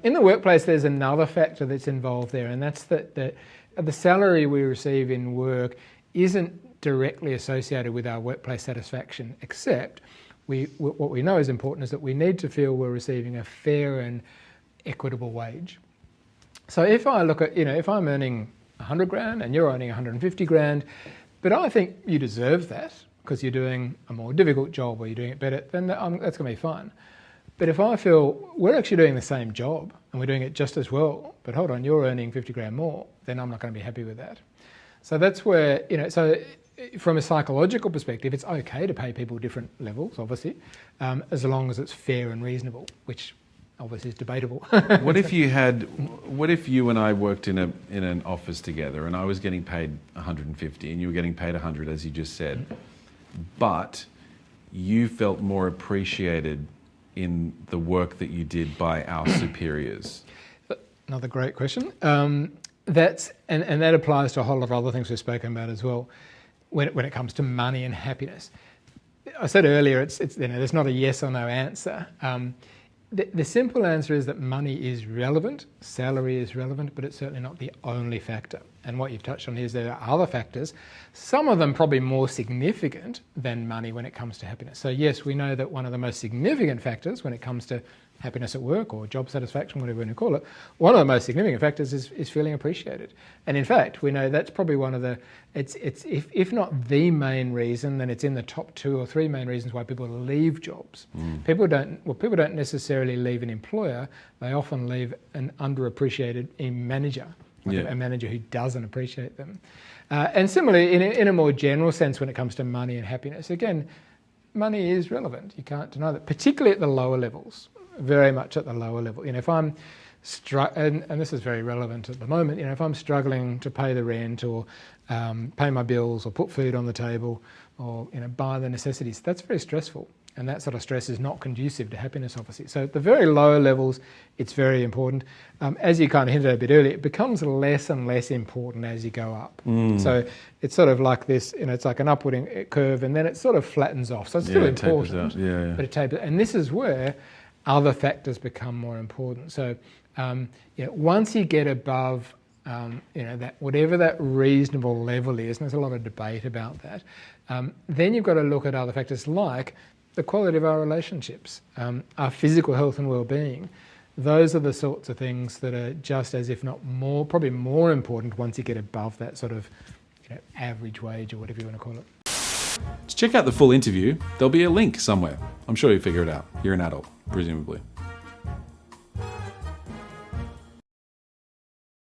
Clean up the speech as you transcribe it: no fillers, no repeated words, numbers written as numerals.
In the workplace, there's another factor that's involved there, and that's that the salary we receive in work isn't directly associated with our workplace satisfaction, except what we know is important is that we need to feel we're receiving a fair and equitable wage. So if I look at, if I'm earning 100 grand and you're earning 150 grand, but I think you deserve that because you're doing a more difficult job or you're doing it better, then that's going to be fine. But if I feel we're actually doing the same job and we're doing it just as well, but hold on, you're earning 50 grand more, then I'm not going to be happy with that. So that's where, so from a psychological perspective, it's okay to pay people different levels, obviously, as long as it's fair and reasonable, which obviously is debatable. What if you and I worked in an office together and I was getting paid 150 and you were getting paid 100, as you just said, but you felt more appreciated in the work that you did by our superiors? Another great question. That applies to a whole lot of other things we've spoken about as well when it comes to money and happiness. I said earlier, it's there's not a yes or no answer. The simple answer is that money is relevant, salary is relevant, but it's certainly not the only factor. And what you've touched on here is there are other factors, some of them probably more significant than money when it comes to happiness. So yes, we know that one of the most significant factors when it comes to happiness at work or job satisfaction, whatever you want to call it, one of the most significant factors is feeling appreciated. And in fact, we know that's probably one of the, if not the main reason, then it's in the top 2 or 3 main reasons why people leave jobs. People don't necessarily leave an employer, they often leave an underappreciated manager, a manager who doesn't appreciate them. And similarly, in a more general sense when it comes to money and happiness, again, money is relevant, you can't deny that, particularly at the lower levels. Very much at the lower level. If I'm and this is very relevant at the moment, if I'm struggling to pay the rent or pay my bills or put food on the table or buy the necessities, that's very stressful. And that sort of stress is not conducive to happiness, obviously. So at the very lower levels, it's very important. As you kind of hinted at a bit earlier, it becomes less and less important as you go up. So it's sort of like this, it's like an upward curve, and then it sort of flattens off. So it's still important, but it tapers. And this is where other factors become more important. So, once you get above, that whatever that reasonable level is, and there's a lot of debate about that, then you've got to look at other factors like the quality of our relationships, our physical health and well-being. Those are the sorts of things that are just as, if not more, probably more important once you get above that sort of, average wage or whatever you want to call it. To check out the full interview, there'll be a link somewhere. I'm sure you'll figure it out. You're an adult, presumably.